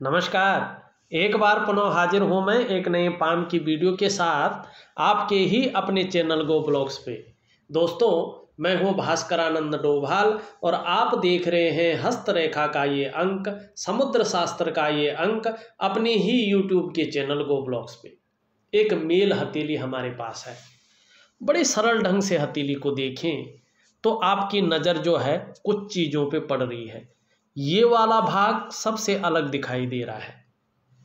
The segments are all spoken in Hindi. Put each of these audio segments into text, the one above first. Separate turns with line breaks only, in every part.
नमस्कार। एक बार पुनः हाजिर हूँ मैं एक नए पाम की वीडियो के साथ आपके ही अपने चैनल गो ब्लॉग्स पे। दोस्तों, मैं हूँ भास्करानंद डोभाल और आप देख रहे हैं हस्तरेखा का ये अंक, समुद्र शास्त्र का ये अंक अपने ही यूट्यूब के चैनल गो ब्लॉग्स पे। एक मेल हथेली हमारे पास है। बड़े सरल ढंग से हथेली को देखें तो आपकी नज़र जो है कुछ चीज़ों पे पड़ रही है। ये वाला भाग सबसे अलग दिखाई दे रहा है,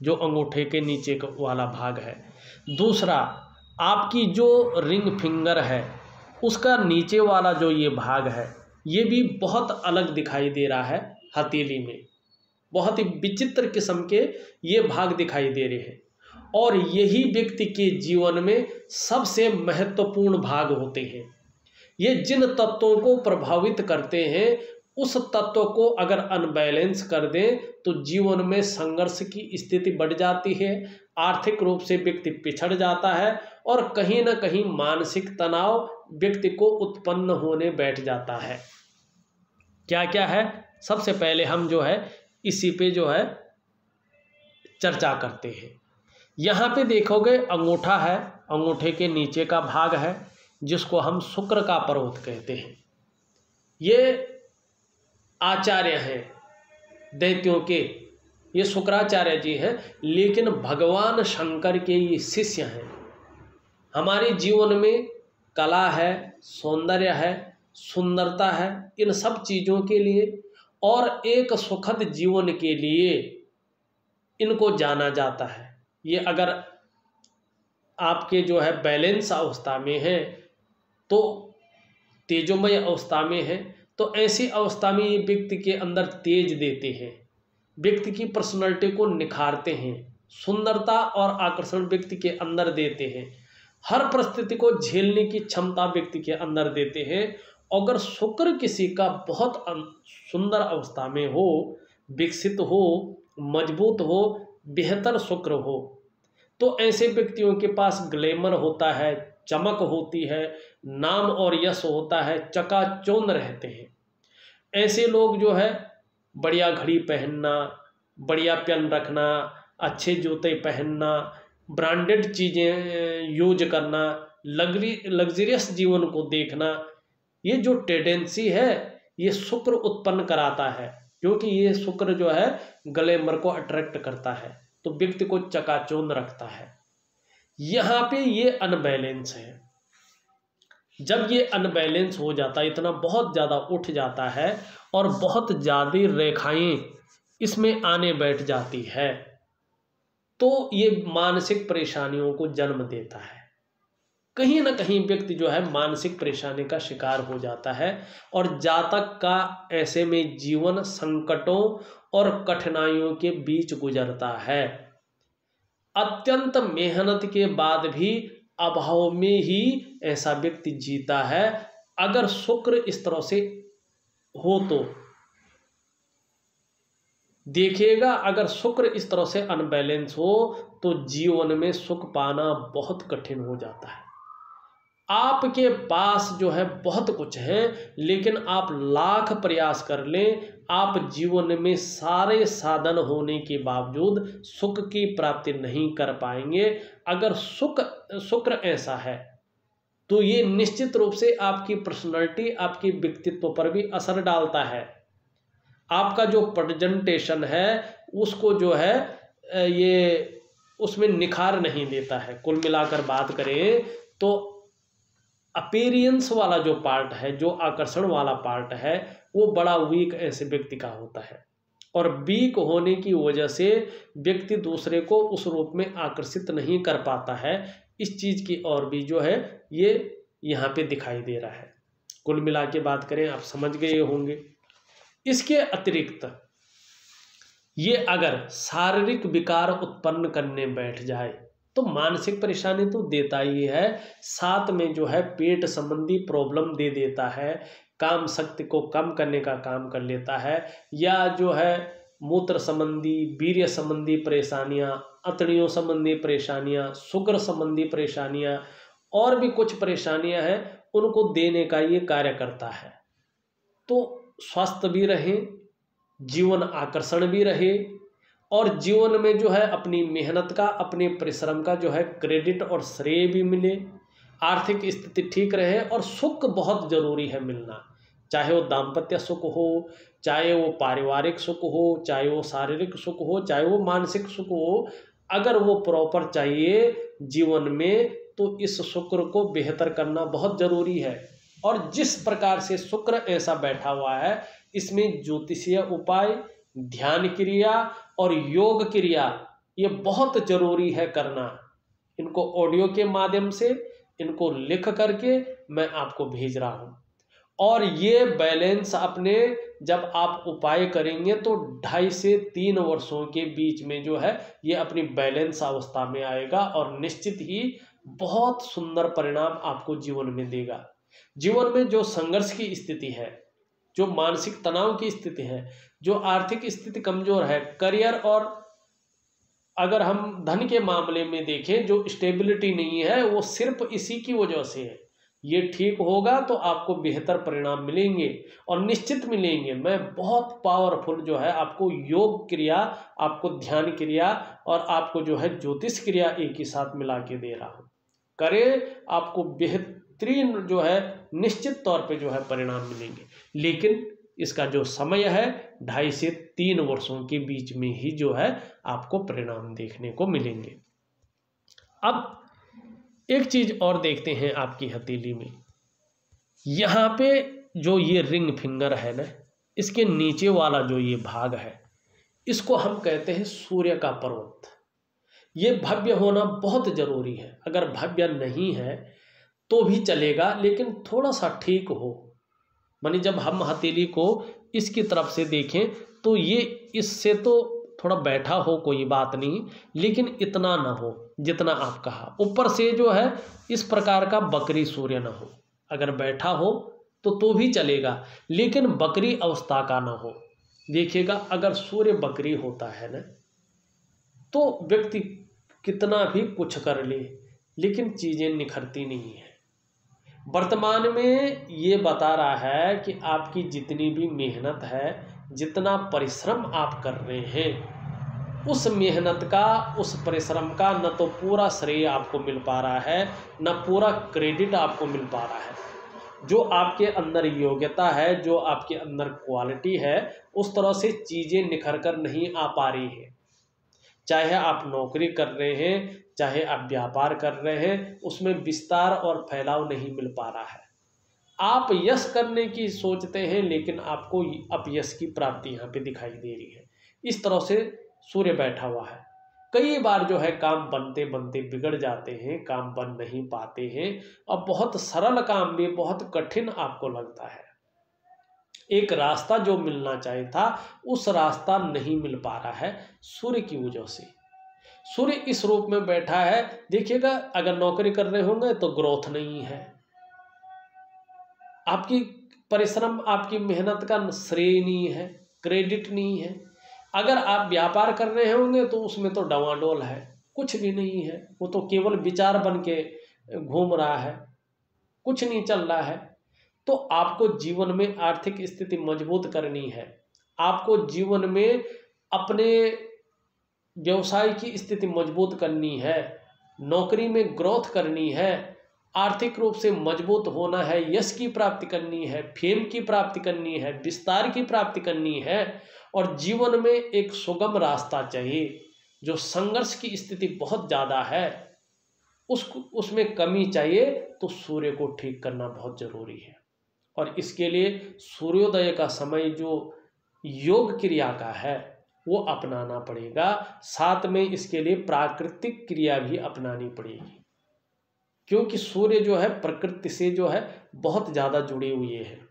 जो अंगूठे के नीचे का वाला भाग है। दूसरा, आपकी जो रिंग फिंगर है उसका नीचे वाला जो ये भाग है, ये भी बहुत अलग दिखाई दे रहा है हथेली में। बहुत ही विचित्र किस्म के ये भाग दिखाई दे रहे हैं और यही व्यक्ति के जीवन में सबसे महत्वपूर्ण भाग होते हैं। ये जिन तत्वों को प्रभावित करते हैं, उस तत्व को अगर अनबैलेंस कर दें तो जीवन में संघर्ष की स्थिति बढ़ जाती है, आर्थिक रूप से व्यक्ति पिछड़ जाता है और कहीं ना कहीं मानसिक तनाव व्यक्ति को उत्पन्न होने बैठ जाता है। क्या क्या है, सबसे पहले हम जो है इसी पे जो है चर्चा करते हैं। यहाँ पे देखोगे अंगूठा है, अंगूठे के नीचे का भाग है जिसको हम शुक्र का पर्वत कहते हैं। ये आचार्य हैं दैत्यों के, ये शुक्राचार्य जी हैं, लेकिन भगवान शंकर के ये शिष्य हैं। हमारे जीवन में कला है, सौंदर्य है, सुंदरता है, इन सब चीज़ों के लिए और एक सुखद जीवन के लिए इनको जाना जाता है। ये अगर आपके जो है बैलेंस अवस्था में है तो तेजोमय अवस्था में है, तो ऐसी अवस्था में ये व्यक्ति के अंदर तेज देते हैं, व्यक्ति की पर्सनालिटी को निखारते हैं, सुंदरता और आकर्षण व्यक्ति के अंदर देते हैं, हर परिस्थिति को झेलने की क्षमता व्यक्ति के अंदर देते हैं। अगर शुक्र किसी का बहुत सुंदर अवस्था में हो, विकसित हो, मजबूत हो, बेहतर शुक्र हो, तो ऐसे व्यक्तियों के पास ग्लैमर होता है, चमक होती है, नाम और यश होता है, चकाचौंध रहते हैं। ऐसे लोग जो है बढ़िया घड़ी पहनना, बढ़िया पेन रखना, अच्छे जूते पहनना, ब्रांडेड चीज़ें यूज करना, लग्जरियस जीवन को देखना, ये जो टेंडेंसी है ये शुक्र उत्पन्न कराता है, क्योंकि ये शुक्र जो है ग्लैमर को अट्रैक्ट करता है, तो व्यक्ति को चकाचौंध रखता है। यहाँ पे ये अनबैलेंस है। जब ये अनबैलेंस हो जाता है, इतना बहुत ज़्यादा उठ जाता है और बहुत ज़्यादा रेखाएं इसमें आने बैठ जाती है, तो ये मानसिक परेशानियों को जन्म देता है। कहीं ना कहीं व्यक्ति जो है मानसिक परेशानी का शिकार हो जाता है और जातक का ऐसे में जीवन संकटों और कठिनाइयों के बीच गुजरता है। अत्यंत मेहनत के बाद भी अभाव में ही ऐसा व्यक्ति जीता है। अगर शुक्र इस तरह से हो तो देखिएगा, अगर शुक्र इस तरह से अनबैलेंस हो तो जीवन में सुख पाना बहुत कठिन हो जाता है। आपके पास जो है बहुत कुछ है, लेकिन आप लाख प्रयास कर लें, आप जीवन में सारे साधन होने के बावजूद सुख की प्राप्ति नहीं कर पाएंगे। अगर शुक्र ऐसा है तो ये निश्चित रूप से आपकी पर्सनालिटी, आपकी व्यक्तित्व पर भी असर डालता है। आपका जो प्रेजेंटेशन है उसको जो है ये उसमें निखार नहीं देता है। कुल मिलाकर बात करें तो अपीयरेंस वाला जो पार्ट है, जो आकर्षण वाला पार्ट है, वो बड़ा वीक ऐसे व्यक्ति का होता है और वीक होने की वजह से व्यक्ति दूसरे को उस रूप में आकर्षित नहीं कर पाता है। इस चीज़ की और भी जो है ये यहाँ पे दिखाई दे रहा है। कुल मिला के बात करें, आप समझ गए होंगे। इसके अतिरिक्त ये अगर शारीरिक विकार उत्पन्न करने बैठ जाए तो मानसिक परेशानी तो देता ही है, साथ में जो है पेट संबंधी प्रॉब्लम दे देता है, काम शक्ति को कम करने का काम कर लेता है, या जो है मूत्र संबंधी, वीर्य संबंधी परेशानियां, अतड़ियों संबंधी परेशानियां, शुगर संबंधी परेशानियां और भी कुछ परेशानियां हैं, उनको देने का ये कार्य करता है। तो स्वस्थ भी रहे, जीवन आकर्षण भी रहे और जीवन में जो है अपनी मेहनत का, अपने परिश्रम का जो है क्रेडिट और श्रेय भी मिले, आर्थिक स्थिति ठीक रहे और सुख बहुत जरूरी है मिलना, चाहे वो दाम्पत्य सुख हो, चाहे वो पारिवारिक सुख हो, चाहे वो शारीरिक सुख हो, चाहे वो मानसिक सुख हो। अगर वो प्रॉपर चाहिए जीवन में तो इस शुक्र को बेहतर करना बहुत जरूरी है। और जिस प्रकार से शुक्र ऐसा बैठा हुआ है, इसमें ज्योतिषीय उपाय, ध्यान क्रिया और योग क्रिया ये बहुत जरूरी है करना। इनको ऑडियो के माध्यम से इनको लिख करके मैं आपको भेज रहा हूं। और ये बैलेंस अपने जब आप उपाय करेंगे तो 2.5 से 3 वर्षों के बीच में जो है ये अपनी बैलेंस अवस्था में आएगा और निश्चित ही बहुत सुंदर परिणाम आपको जीवन में देगा। जीवन में जो संघर्ष की स्थिति है, जो मानसिक तनाव की स्थिति है, जो आर्थिक स्थिति कमजोर है, करियर और अगर हम धन के मामले में देखें जो स्टेबिलिटी नहीं है, वो सिर्फ इसी की वजह से है। ये ठीक होगा तो आपको बेहतर परिणाम मिलेंगे और निश्चित मिलेंगे। मैं बहुत पावरफुल जो है आपको योग क्रिया, आपको ध्यान क्रिया और आपको जो है ज्योतिष क्रिया एक ही साथ मिला के दे रहा हूँ। करें, आपको बेहतरीन जो है निश्चित तौर पे जो है परिणाम मिलेंगे। लेकिन इसका जो समय है 2.5 से 3 वर्षों के बीच में ही जो है आपको परिणाम देखने को मिलेंगे। अब एक चीज और देखते हैं आपकी हथेली में, यहाँ पे जो ये रिंग फिंगर है ना, इसके नीचे वाला जो ये भाग है, इसको हम कहते हैं सूर्य का पर्वत। ये भव्य होना बहुत जरूरी है। अगर भव्य नहीं है तो भी चलेगा, लेकिन थोड़ा सा ठीक हो। मानी जब हम हथेली को इसकी तरफ से देखें तो ये इससे तो थोड़ा बैठा हो कोई बात नहीं, लेकिन इतना ना हो जितना आप कहा। ऊपर से जो है इस प्रकार का बकरी सूर्य ना हो। अगर बैठा हो तो भी चलेगा, लेकिन बकरी अवस्था का ना हो। देखिएगा, अगर सूर्य बकरी होता है ना तो व्यक्ति कितना भी कुछ कर ले, लेकिन चीजें निखरती नहीं है। वर्तमान में ये बता रहा है कि आपकी जितनी भी मेहनत है, जितना परिश्रम आप कर रहे हैं, उस मेहनत का, उस परिश्रम का न तो पूरा श्रेय आपको मिल पा रहा है, न पूरा क्रेडिट आपको मिल पा रहा है। जो आपके अंदर योग्यता है, जो आपके अंदर क्वालिटी है, उस तरह से चीजें निखर कर नहीं आ पा रही है। चाहे आप नौकरी कर रहे हैं, चाहे आप व्यापार कर रहे हैं, उसमें विस्तार और फैलाव नहीं मिल पा रहा है। आप यश करने की सोचते हैं, लेकिन आपको अपयश की प्राप्ति यहाँ पे दिखाई दे रही है। इस तरह से सूर्य बैठा हुआ है। कई बार जो है काम बनते बनते बिगड़ जाते हैं, काम बन नहीं पाते हैं और बहुत सरल काम भी बहुत कठिन आपको लगता है। एक रास्ता जो मिलना चाहिए था, उस रास्ता नहीं मिल पा रहा है सूर्य की वजह से। सूर्य इस रूप में बैठा है। देखिएगा, अगर नौकरी कर रहे होंगे तो ग्रोथ नहीं है, आपकी परिश्रम, आपकी मेहनत का श्रेय नहीं है, क्रेडिट नहीं है। अगर आप व्यापार कर रहे होंगे तो उसमें तो डवाडोल है, कुछ भी नहीं है, वो तो केवल विचार बन के घूम रहा है, कुछ नहीं चल रहा है। तो आपको जीवन में आर्थिक स्थिति मजबूत करनी है, आपको जीवन में अपने व्यवसाय की स्थिति मजबूत करनी है, नौकरी में ग्रोथ करनी है, आर्थिक रूप से मजबूत होना है, यश की प्राप्ति करनी है, फेम की प्राप्ति करनी है, विस्तार की प्राप्ति करनी है और जीवन में एक सुगम रास्ता चाहिए। जो संघर्ष की स्थिति बहुत ज़्यादा है, उसमें कमी चाहिए, तो सूर्य को ठीक करना बहुत जरूरी है। और इसके लिए सूर्योदय का समय जो योग क्रिया का है वो अपनाना पड़ेगा। साथ में इसके लिए प्राकृतिक क्रिया भी अपनानी पड़ेगी, क्योंकि सूर्य जो है प्रकृति से जो है बहुत ज़्यादा जुड़े हुए हैं।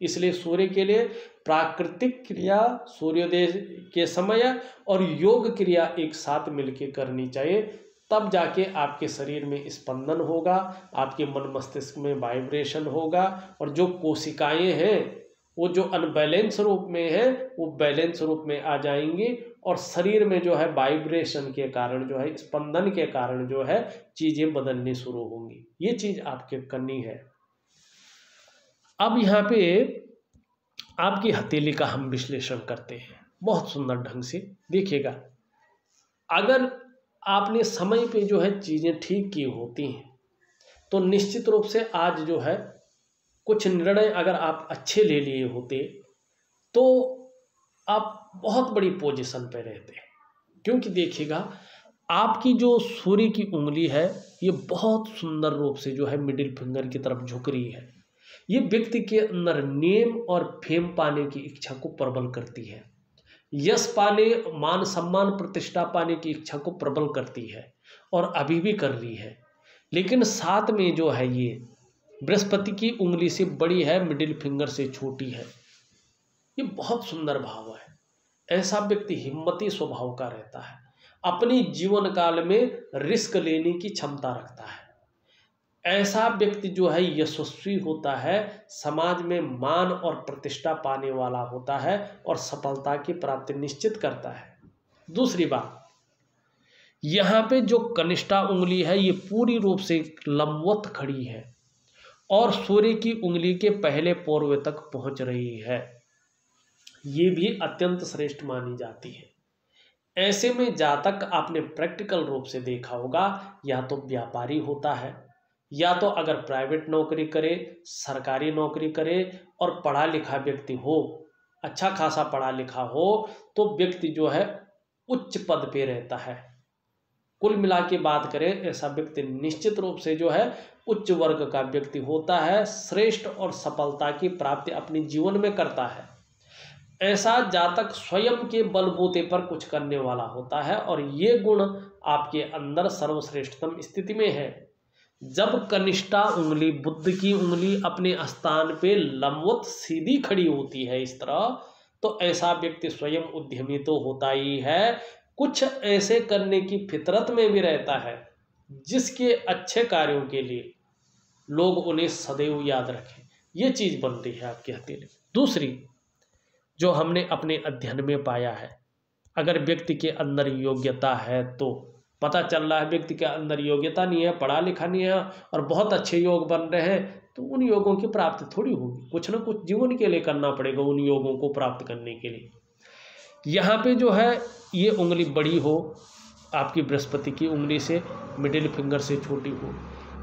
इसलिए सूर्य के लिए प्राकृतिक क्रिया सूर्योदय के समय और योग क्रिया एक साथ मिलकर करनी चाहिए। तब जाके आपके शरीर में स्पंदन होगा, आपके मन मस्तिष्क में वाइब्रेशन होगा और जो कोशिकाएं हैं वो जो अनबैलेंस रूप में है वो बैलेंस रूप में आ जाएंगी और शरीर में जो है वाइब्रेशन के कारण जो है, स्पंदन के कारण जो है चीजें बदलनी शुरू होंगी। ये चीज आपके करनी है। अब यहाँ पे आपकी हथेली का हम विश्लेषण करते हैं बहुत सुंदर ढंग से। देखिएगा, अगर आपने समय पे जो है चीज़ें ठीक की होती हैं तो निश्चित रूप से आज जो है कुछ निर्णय अगर आप अच्छे ले लिए होते तो आप बहुत बड़ी पोजीशन पे रहते। क्योंकि देखिएगा, आपकी जो सूर्य की उंगली है ये बहुत सुंदर रूप से जो है मिडिल फिंगर की तरफ झुक रही है। ये व्यक्ति के अंदर नेम और फेम पाने की इच्छा को प्रबल करती है, यश पाने, मान सम्मान, प्रतिष्ठा पाने की इच्छा को प्रबल करती है और अभी भी कर रही है। लेकिन साथ में जो है ये बृहस्पति की उंगली से बड़ी है, मिडिल फिंगर से छोटी है। ये बहुत सुंदर भाव है। ऐसा व्यक्ति हिम्मती स्वभाव का रहता है, अपनी जीवन काल में रिस्क लेने की क्षमता रखता है। ऐसा व्यक्ति जो है यशस्वी होता है, समाज में मान और प्रतिष्ठा पाने वाला होता है और सफलता की प्राप्ति निश्चित करता है। दूसरी बात, यहाँ पे जो कनिष्ठा उंगली है ये पूरी रूप से लंबवत खड़ी है और सूर्य की उंगली के पहले पोर्वे तक पहुंच रही है। ये भी अत्यंत श्रेष्ठ मानी जाती है। ऐसे में जातक आपने प्रैक्टिकल रूप से देखा होगा, या तो व्यापारी होता है, या तो अगर प्राइवेट नौकरी करे, सरकारी नौकरी करे और पढ़ा लिखा व्यक्ति हो, अच्छा खासा पढ़ा लिखा हो, तो व्यक्ति जो है उच्च पद पे रहता है। कुल मिला के बात करें, ऐसा व्यक्ति निश्चित रूप से जो है उच्च वर्ग का व्यक्ति होता है, श्रेष्ठ और सफलता की प्राप्ति अपने जीवन में करता है। ऐसा जातक स्वयं के बलबूते पर कुछ करने वाला होता है और ये गुण आपके अंदर सर्वश्रेष्ठतम स्थिति में है। जब कनिष्ठा उंगली, बुद्ध की उंगली अपने स्थान पे लंबवत सीधी खड़ी होती है इस तरह, तो ऐसा व्यक्ति स्वयं उद्यमी तो होता ही है, कुछ ऐसे करने की फितरत में भी रहता है जिसके अच्छे कार्यों के लिए लोग उन्हें सदैव याद रखें। ये चीज़ बन रही है आपके हथेली। दूसरी जो हमने अपने अध्ययन में पाया है, अगर व्यक्ति के अंदर योग्यता है, तो पता चल रहा है व्यक्ति के अंदर योग्यता नहीं है, पढ़ा लिखा नहीं है और बहुत अच्छे योग बन रहे हैं, तो उन योगों की प्राप्ति थोड़ी होगी। कुछ ना कुछ जीवन के लिए करना पड़ेगा उन योगों को प्राप्त करने के लिए। यहाँ पे जो है ये उंगली बड़ी हो, आपकी बृहस्पति की उंगली से मिडिल फिंगर से छोटी हो,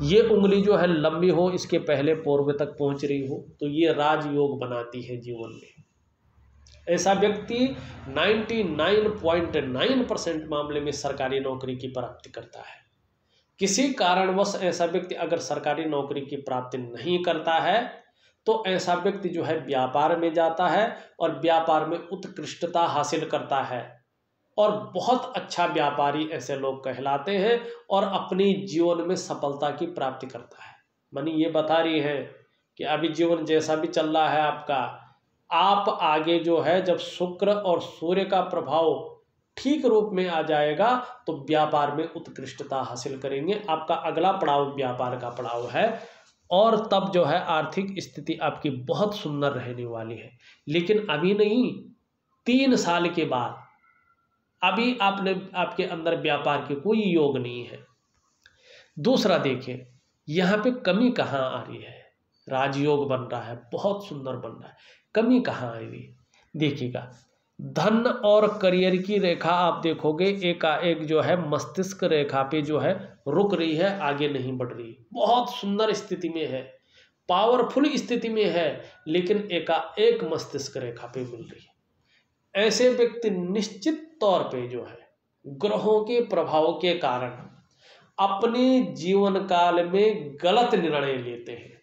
ये उंगली जो है लंबी हो, इसके पहले पोर्वे तक पहुँच रही हो, तो ये राजयोग बनाती है जीवन में। ऐसा व्यक्ति 99.9% मामले में सरकारी नौकरी की प्राप्ति करता है। किसी कारणवश ऐसा व्यक्ति अगर सरकारी नौकरी की प्राप्ति नहीं करता है तो ऐसा व्यक्ति जो है व्यापार में जाता है और व्यापार में उत्कृष्टता हासिल करता है और बहुत अच्छा व्यापारी ऐसे लोग कहलाते हैं और अपनी जीवन में सफलता की प्राप्ति करता है। मानी ये बता रही है कि अभी जीवन जैसा भी चल रहा है आपका, आप आगे जो है जब शुक्र और सूर्य का प्रभाव ठीक रूप में आ जाएगा तो व्यापार में उत्कृष्टता हासिल करेंगे। आपका अगला पड़ाव व्यापार का पड़ाव है और तब जो है आर्थिक स्थिति आपकी बहुत सुंदर रहने वाली है। लेकिन अभी नहीं, 3 साल के बाद। अभी आपके अंदर व्यापार के कोई योग नहीं है। दूसरा देखिए, यहाँ पे कमी कहाँ आ रही है। राजयोग बन रहा है, बहुत सुंदर बन रहा है, कमी कहाँ आ रही है देखिएगा। धन और करियर की रेखा आप देखोगे एकाएक जो है मस्तिष्क रेखा पे जो है रुक रही है, आगे नहीं बढ़ रही। बहुत सुंदर स्थिति में है, पावरफुल स्थिति में है, लेकिन एकाएक मस्तिष्क रेखा पे मिल रही है। ऐसे व्यक्ति निश्चित तौर पे जो है ग्रहों के प्रभाव के कारण अपने जीवन काल में गलत निर्णय लेते हैं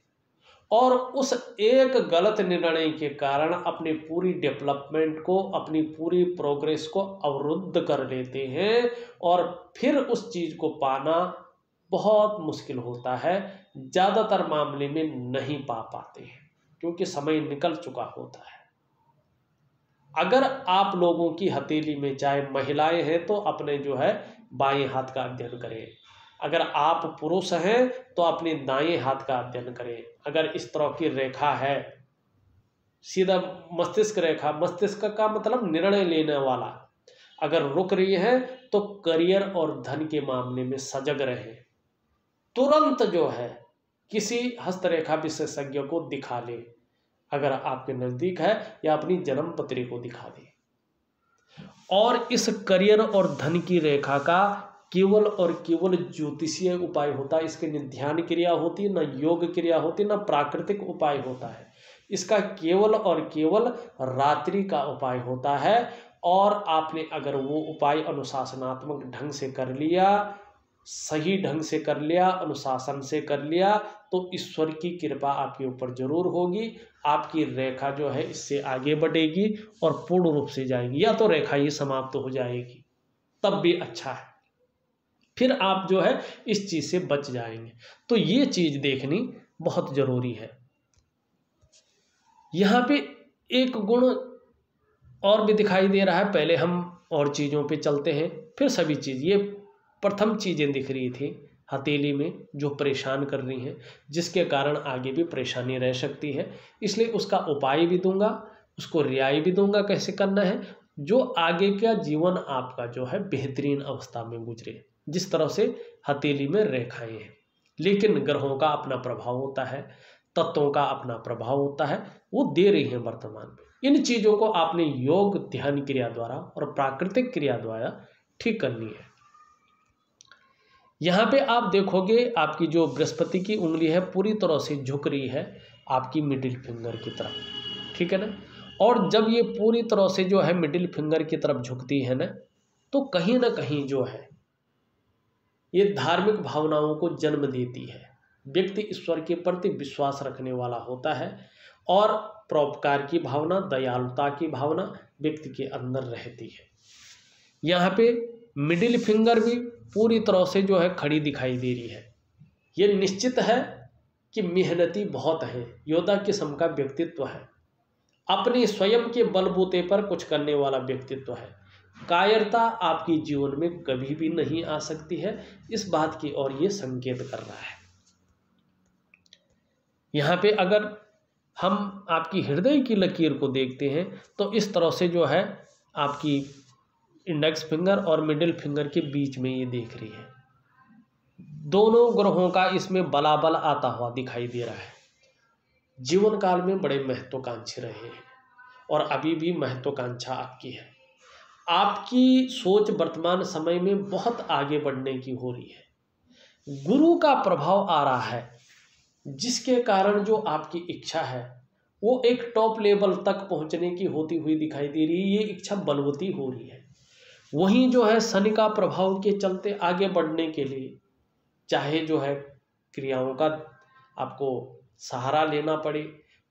और उस एक गलत निर्णय के कारण अपनी पूरी डेवलपमेंट को, अपनी पूरी प्रोग्रेस को अवरुद्ध कर लेते हैं और फिर उस चीज़ को पाना बहुत मुश्किल होता है। ज़्यादातर मामले में नहीं पा पाते हैं क्योंकि समय निकल चुका होता है। अगर आप लोगों की हथेली में चाहे महिलाएं हैं तो अपने जो है बाएं हाथ का अध्ययन करें, अगर आप पुरुष हैं तो अपने दाएं हाथ का अध्ययन करें। अगर इस तरह की रेखा है, सीधा मस्तिष्क रेखा, मस्तिष्क का मतलब निर्णय लेने वाला, अगर रुक रही है तो करियर और धन के मामले में सजग रहे। तुरंत जो है किसी हस्तरेखा विशेषज्ञ को दिखा ले, अगर आपके नज़दीक है, या अपनी जन्म पत्री को दिखा दे। और इस करियर और धन की रेखा का केवल और केवल ज्योतिषीय उपाय होता है। इसके न ध्यान क्रिया होती है, न योग क्रिया होती है, न प्राकृतिक उपाय होता है। इसका केवल और केवल रात्रि का उपाय होता है। और आपने अगर वो उपाय अनुशासनात्मक ढंग से कर लिया, सही ढंग से कर लिया, अनुशासन से कर लिया, तो ईश्वर की कृपा आपके ऊपर जरूर होगी। आपकी रेखा जो है इससे आगे बढ़ेगी और पूर्ण रूप से जाएगी, या तो रेखा ही समाप्त हो जाएगी, तब भी अच्छा है, फिर आप जो है इस चीज से बच जाएंगे। तो ये चीज देखनी बहुत जरूरी है। यहां पे एक गुण और भी दिखाई दे रहा है। पहले हम और चीजों पे चलते हैं, फिर सभी चीज। ये प्रथम चीजें दिख रही थी हथेली में जो परेशान कर रही हैं, जिसके कारण आगे भी परेशानी रह सकती है। इसलिए उसका उपाय भी दूंगा, उसको रियाई भी दूंगा कैसे करना है, जो आगे का जीवन आपका जो है बेहतरीन अवस्था में गुजरे, जिस तरह से हथेली में रेखाएं हैं। लेकिन ग्रहों का अपना प्रभाव होता है, तत्वों का अपना प्रभाव होता है, वो दे रही हैं वर्तमान में। इन चीजों को आपने योग ध्यान क्रिया द्वारा और प्राकृतिक क्रिया द्वारा ठीक करनी है। यहां पे आप देखोगे आपकी जो बृहस्पति की उंगली है पूरी तरह से झुक रही है आपकी मिडिल फिंगर की तरफ, ठीक है ना। और जब ये पूरी तरह से जो है मिडिल फिंगर की तरफ झुकती है तो कहीं ना कहीं जो है ये धार्मिक भावनाओं को जन्म देती है। व्यक्ति ईश्वर के प्रति विश्वास रखने वाला होता है और परोपकार की भावना, दयालुता की भावना व्यक्ति के अंदर रहती है। यहाँ पे मिडिल फिंगर भी पूरी तरह से जो है खड़ी दिखाई दे रही है। ये निश्चित है कि मेहनती बहुत है, योद्धा किस्म का व्यक्तित्व है, अपने स्वयं के बलबूते पर कुछ करने वाला व्यक्तित्व है। कायरता आपके जीवन में कभी भी नहीं आ सकती है, इस बात की ओर ये संकेत कर रहा है। यहाँ पे अगर हम आपकी हृदय की लकीर को देखते हैं तो इस तरह से जो है आपकी इंडेक्स फिंगर और मिडिल फिंगर के बीच में ये देख रही है। दोनों ग्रहों का इसमें बलाबल आता हुआ दिखाई दे रहा है। जीवन काल में बड़े महत्वाकांक्षी रहे हैं और अभी भी महत्वाकांक्षा आपकी है। आपकी सोच वर्तमान समय में बहुत आगे बढ़ने की हो रही है। गुरु का प्रभाव आ रहा है, जिसके कारण जो आपकी इच्छा है वो एक टॉप लेवल तक पहुंचने की होती हुई दिखाई दे रही है। ये इच्छा बलवती हो रही है। वहीं जो है शनि का प्रभाव के चलते आगे बढ़ने के लिए चाहे जो है क्रियाओं का आपको सहारा लेना पड़े,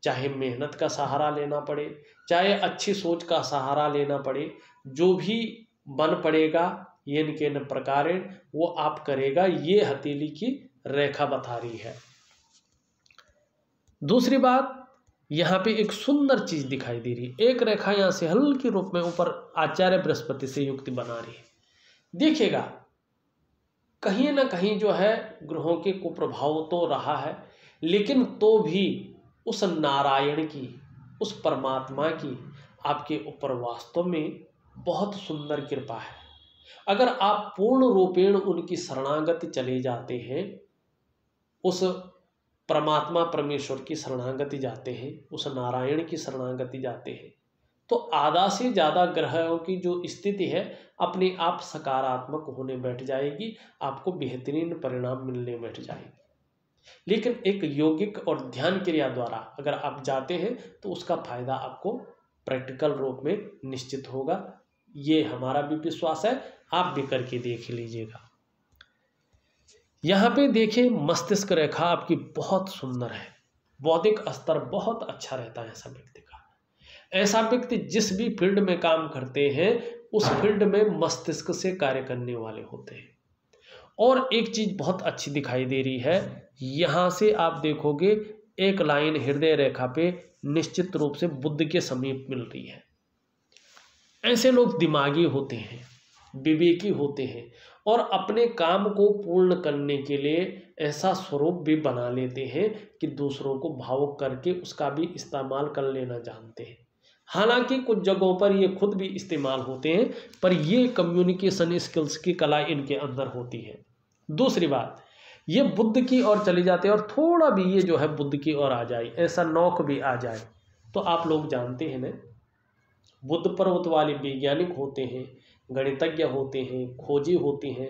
चाहे मेहनत का सहारा लेना पड़े, चाहे अच्छी सोच का सहारा लेना पड़े, जो भी बन पड़ेगा ये न के न प्रकार वो आप करेगा। ये हथेली की रेखा बता रही है। दूसरी बात, यहाँ पे एक सुंदर चीज दिखाई दे रही है। एक रेखा यहाँ से हल्के रूप में ऊपर आचार्य बृहस्पति से युक्ति बना रही है। देखिएगा कहीं ना कहीं जो है ग्रहों के कुप्रभाव तो रहा है, लेकिन तो भी उस नारायण की, उस परमात्मा की आपके ऊपर वास्तव में बहुत सुंदर कृपा है। अगर आप पूर्ण रूपेण उनकी शरणागति चले जाते हैं, उस परमात्मा परमेश्वर की शरणागति जाते हैं, उस नारायण की शरणागति जाते हैं, तो आधा से ज़्यादा ग्रहों की जो स्थिति है अपने आप सकारात्मक होने बैठ जाएगी, आपको बेहतरीन परिणाम मिलने बैठ जाएगी। लेकिन एक योगिक और ध्यान क्रिया द्वारा अगर आप जाते हैं तो उसका फायदा आपको प्रैक्टिकल रूप में निश्चित होगा। ये हमारा भी विश्वास है, आप भी करके देख लीजिएगा। यहाँ पे देखिए मस्तिष्क रेखा आपकी बहुत सुंदर है, बौद्धिक स्तर बहुत अच्छा रहता है ऐसा व्यक्ति का। ऐसा व्यक्ति जिस भी फील्ड में काम करते हैं उस फील्ड में मस्तिष्क से कार्य करने वाले होते हैं। और एक चीज बहुत अच्छी दिखाई दे रही है, यहाँ से आप देखोगे एक लाइन हृदय रेखा पे निश्चित रूप से बुध के समीप मिल रही है। ऐसे लोग दिमागी होते हैं, विवेकी होते हैं और अपने काम को पूर्ण करने के लिए ऐसा स्वरूप भी बना लेते हैं कि दूसरों को भावुक करके उसका भी इस्तेमाल कर लेना जानते हैं। हालांकि कुछ जगहों पर ये खुद भी इस्तेमाल होते हैं, पर ये कम्युनिकेशन स्किल्स की कला इनके अंदर होती है। दूसरी बात, ये बुद्ध की ओर चली जाते हैं और थोड़ा भी ये जो है बुद्ध की ओर आ जाए, ऐसा नौक भी आ जाए, तो आप लोग जानते हैं ना बुद्ध पर्वत वाले वैज्ञानिक होते हैं, गणितज्ञ होते हैं, खोजी होते हैं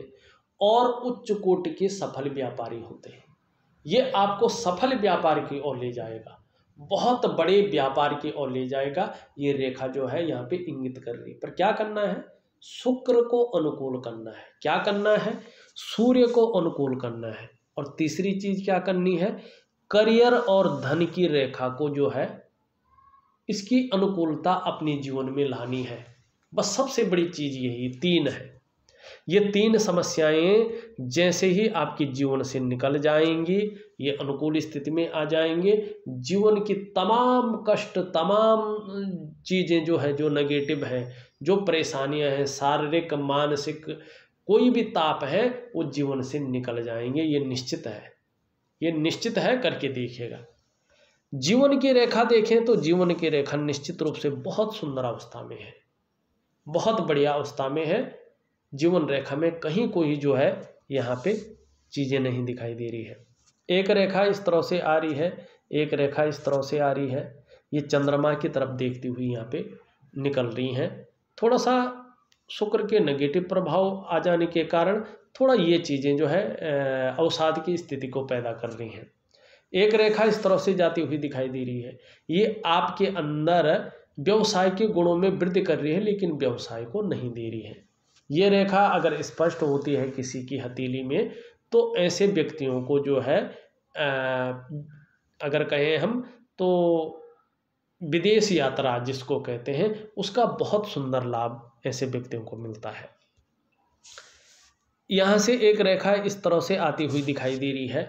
और उच्च कोटि के सफल व्यापारी होते हैं। ये आपको सफल व्यापार की ओर ले जाएगा, बहुत बड़े व्यापार की ओर ले जाएगा। ये रेखा जो है यहाँ पे इंगित कर रही है। पर क्या करना है? शुक्र को अनुकूल करना है। क्या करना है? सूर्य को अनुकूल करना है। और तीसरी चीज क्या करनी है? करियर और धन की रेखा को जो है इसकी अनुकूलता अपने जीवन में लानी है। बस सबसे बड़ी चीज यही तीन है। ये तीन समस्याएं जैसे ही आपके जीवन से निकल जाएंगी, ये अनुकूल स्थिति में आ जाएंगे, जीवन की तमाम कष्ट, तमाम चीज़ें जो है, जो नेगेटिव है, जो परेशानियां हैं, शारीरिक मानसिक कोई भी ताप है, वो जीवन से निकल जाएंगे। ये निश्चित है, ये निश्चित है। करके देखिएगा। जीवन की रेखा देखें तो जीवन की रेखा निश्चित रूप से बहुत सुंदर अवस्था में है, बहुत बढ़िया अवस्था में है। जीवन रेखा में कहीं कोई जो है यहाँ पे चीज़ें नहीं दिखाई दे रही है। एक रेखा इस तरह से आ रही है, एक रेखा इस तरह से आ रही है। ये चंद्रमा की तरफ देखती हुई यहाँ पे निकल रही हैं। थोड़ा सा शुक्र के नेगेटिव प्रभाव आ जाने के कारण थोड़ा ये चीज़ें जो है अवसाद की स्थिति को पैदा कर रही हैं। एक रेखा इस तरह से जाती हुई दिखाई दे रही है। ये आपके अंदर व्यवसाय के गुणों में वृद्धि कर रही है, लेकिन व्यवसाय को नहीं दे रही है। ये रेखा अगर स्पष्ट होती है किसी की हथेली में, तो ऐसे व्यक्तियों को जो है अगर कहें हम तो विदेश यात्रा जिसको कहते हैं, उसका बहुत सुंदर लाभ ऐसे व्यक्तियों को मिलता है। यहाँ से एक रेखा इस तरह से आती हुई दिखाई दे रही है।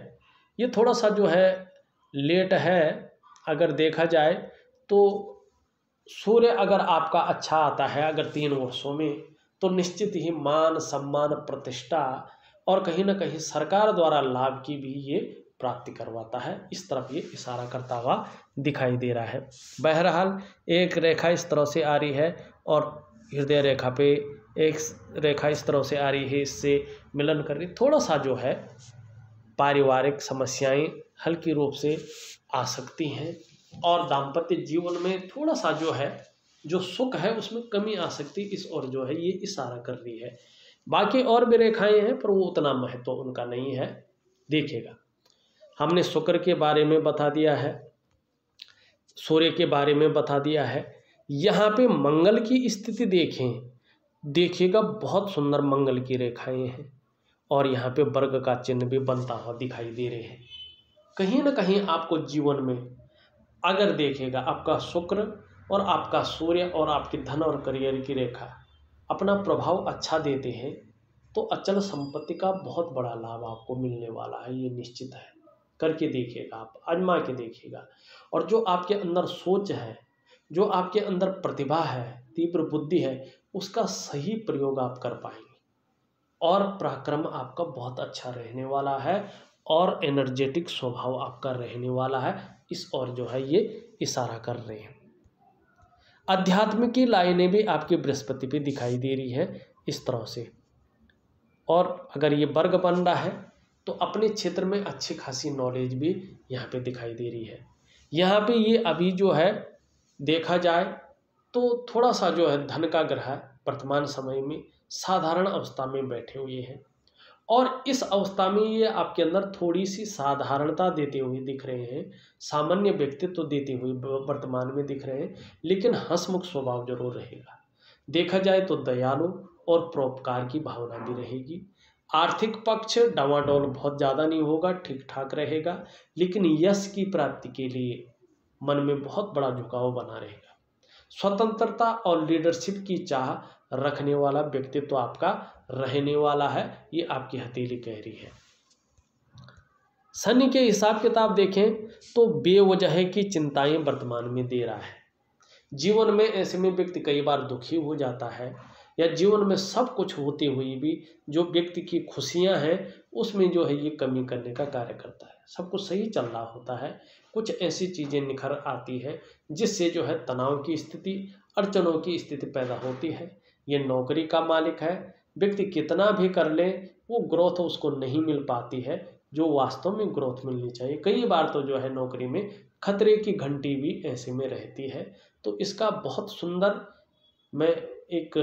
ये थोड़ा सा जो है लेट है। अगर देखा जाए तो सूर्य अगर आपका अच्छा आता है अगर 3 वर्षों में, तो निश्चित ही मान सम्मान प्रतिष्ठा और कहीं ना कहीं सरकार द्वारा लाभ की भी ये प्राप्ति करवाता है। इस तरफ ये इशारा करता हुआ दिखाई दे रहा है। बहरहाल एक रेखा इस तरह से आ रही है और हृदय रेखा पे एक रेखा इस तरह से आ रही है, इससे मिलन कर रही। थोड़ा सा जो है पारिवारिक समस्याएं हल्की रूप से आ सकती हैं और दाम्पत्य जीवन में थोड़ा सा जो है जो सुख है उसमें कमी आ सकती, इस ओर जो है ये इशारा कर रही है। बाकी और भी रेखाएं हैं पर वो उतना महत्व उनका नहीं है। देखिएगा, हमने शुक्र के बारे में बता दिया है, सूर्य के बारे में बता दिया है। यहाँ पे मंगल की स्थिति देखें, देखिएगा बहुत सुंदर मंगल की रेखाएं हैं और यहाँ पे वर्ग का चिन्ह भी बनता हुआ दिखाई दे रहे हैं। कहीं ना कहीं आपको जीवन में अगर देखेगा आपका शुक्र और आपका सूर्य और आपके धन और करियर की रेखा अपना प्रभाव अच्छा देते हैं, तो अचल संपत्ति का बहुत बड़ा लाभ आपको मिलने वाला है। ये निश्चित है। करके देखिएगा, आप आजमा के देखिएगा। और जो आपके अंदर सोच है, जो आपके अंदर प्रतिभा है, तीव्र बुद्धि है, उसका सही प्रयोग आप कर पाएंगे और पराक्रम आपका बहुत अच्छा रहने वाला है और एनर्जेटिक स्वभाव आपका रहने वाला है। इस ओर जो है ये इशारा कर रहे हैं। अध्यात्म की लाइनें भी आपके बृहस्पति पे दिखाई दे रही है इस तरह से। और अगर ये वर्ग बन रहा है तो अपने क्षेत्र में अच्छी खासी नॉलेज भी यहाँ पे दिखाई दे रही है। यहाँ पे ये अभी जो है देखा जाए तो थोड़ा सा जो है धन का ग्रह वर्तमान समय में साधारण अवस्था में बैठे हुए हैं और इस अवस्था में ये आपके अंदर थोड़ी सी साधारणता देते हुए दिख रहे हैं, सामान्य व्यक्तित्व देते हुए वर्तमान में दिख रहे हैं, लेकिन हंसमुख स्वभाव जरूर रहेगा। देखा जाए तो दयालु और परोपकार की भावना भी रहेगी। आर्थिक पक्ष डावाडोल बहुत ज़्यादा नहीं होगा, ठीक ठाक रहेगा, लेकिन यश की प्राप्ति के लिए मन में बहुत बड़ा झुकाव बना रहेगा। स्वतंत्रता और लीडरशिप की चाह रखने वाला व्यक्तित्व आपका रहने वाला है, ये आपकी हथेली कह रही है। शनि के हिसाब किताब देखें तो बेवजह की चिंताएं वर्तमान में दे रहा है। जीवन में ऐसे में व्यक्ति कई बार दुखी हो जाता है या जीवन में सब कुछ होते हुए भी जो व्यक्ति की खुशियां हैं उसमें जो है ये कमी करने का कार्य करता है। सब कुछ सही चल रहा होता है, कुछ ऐसी चीज़ें निखर आती है जिससे जो है तनाव की स्थिति, अड़चनों की स्थिति पैदा होती है। ये नौकरी का मालिक है, व्यक्ति कितना भी कर ले वो ग्रोथ उसको नहीं मिल पाती है जो वास्तव में ग्रोथ मिलनी चाहिए। कई बार तो जो है नौकरी में खतरे की घंटी भी ऐसे में रहती है। तो इसका बहुत सुंदर मैं एक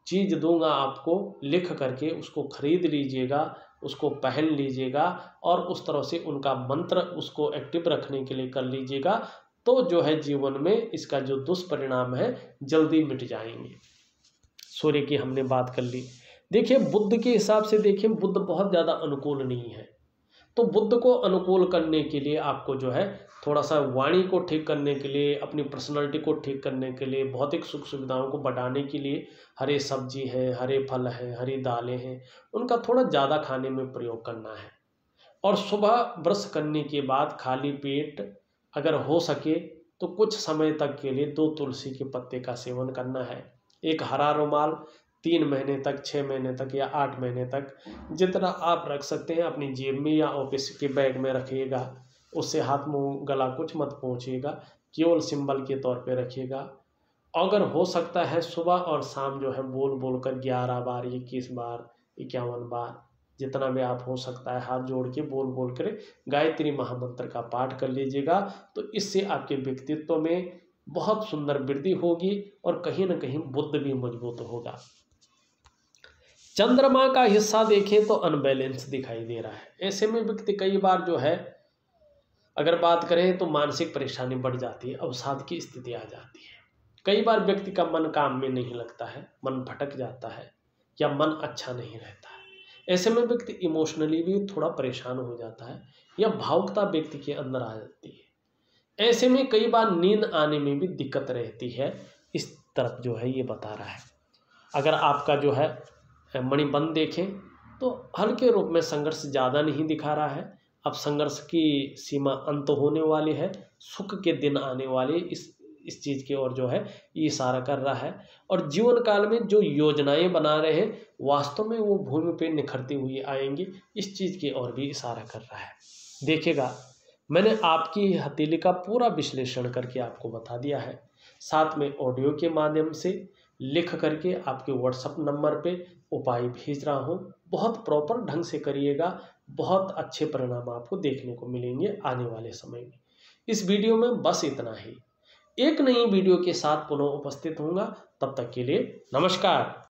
चीज़ दूंगा आपको, लिख करके उसको खरीद लीजिएगा, उसको पहन लीजिएगा और उस तरह से उनका मंत्र उसको एक्टिव रखने के लिए कर लीजिएगा, तो जो है जीवन में इसका जो दुष्परिणाम है जल्दी मिट जाएंगे। सूर्य की हमने बात कर ली। देखिए बुध के हिसाब से देखिए बुध बहुत ज़्यादा अनुकूल नहीं है, तो बुध को अनुकूल करने के लिए आपको जो है थोड़ा सा वाणी को ठीक करने के लिए, अपनी पर्सनालिटी को ठीक करने के लिए, भौतिक सुख सुविधाओं को बढ़ाने के लिए हरे सब्जी हैं, हरे फल हैं, हरी दालें हैं, उनका थोड़ा ज़्यादा खाने में प्रयोग करना है। और सुबह ब्रश करने के बाद खाली पेट अगर हो सके तो कुछ समय तक के लिए 2 तुलसी के पत्ते का सेवन करना है। एक हरा रुमाल 3 महीने तक, 6 महीने तक या 8 महीने तक, जितना आप रख सकते हैं अपनी जेब में या ऑफिस के बैग में रखिएगा। उससे हाथ मुंह गला कुछ मत पहुँचिएगा, केवल सिंबल के तौर पे रखिएगा। अगर हो सकता है सुबह और शाम जो है बोल बोल कर 11 बार, 21 बार, 51 बार, जितना भी आप हो सकता है हाथ जोड़ के बोल बोल कर गायत्री महामंत्र का पाठ कर लीजिएगा। तो इससे आपके व्यक्तित्व में बहुत सुंदर वृद्धि होगी और कहीं ना कहीं बुद्ध भी मजबूत होगा। चंद्रमा का हिस्सा देखें तो अनबैलेंस दिखाई दे रहा है। ऐसे में व्यक्ति कई बार जो है अगर बात करें तो मानसिक परेशानी बढ़ जाती है, अवसाद की स्थिति आ जाती है। कई बार व्यक्ति का मन काम में नहीं लगता है, मन भटक जाता है या मन अच्छा नहीं रहता है। ऐसे में व्यक्ति इमोशनली भी थोड़ा परेशान हो जाता है या भावुकता व्यक्ति के अंदर आ जाती है। ऐसे में कई बार नींद आने में भी दिक्कत रहती है। इस तरफ जो है ये बता रहा है। अगर आपका जो है मणिबंध देखें तो हल्के रूप में संघर्ष ज़्यादा नहीं दिखा रहा है। अब संघर्ष की सीमा अंत होने वाली है, सुख के दिन आने वाले, इस चीज़ की ओर जो है ये इशारा कर रहा है। और जीवन काल में जो योजनाएं बना रहे हैं वास्तव में वो भूमि पे निखरती हुई आएंगी, इस चीज़ की ओर भी इशारा कर रहा है। देखिएगा मैंने आपकी हथेली का पूरा विश्लेषण करके आपको बता दिया है, साथ में ऑडियो के माध्यम से लिख करके आपके व्हाट्सएप नंबर पे उपाय भेज रहा हूँ। बहुत प्रॉपर ढंग से करिएगा, बहुत अच्छे परिणाम आपको देखने को मिलेंगे आने वाले समय में। इस वीडियो में बस इतना ही। एक नई वीडियो के साथ पुनः उपस्थित होऊंगा, तब तक के लिए नमस्कार।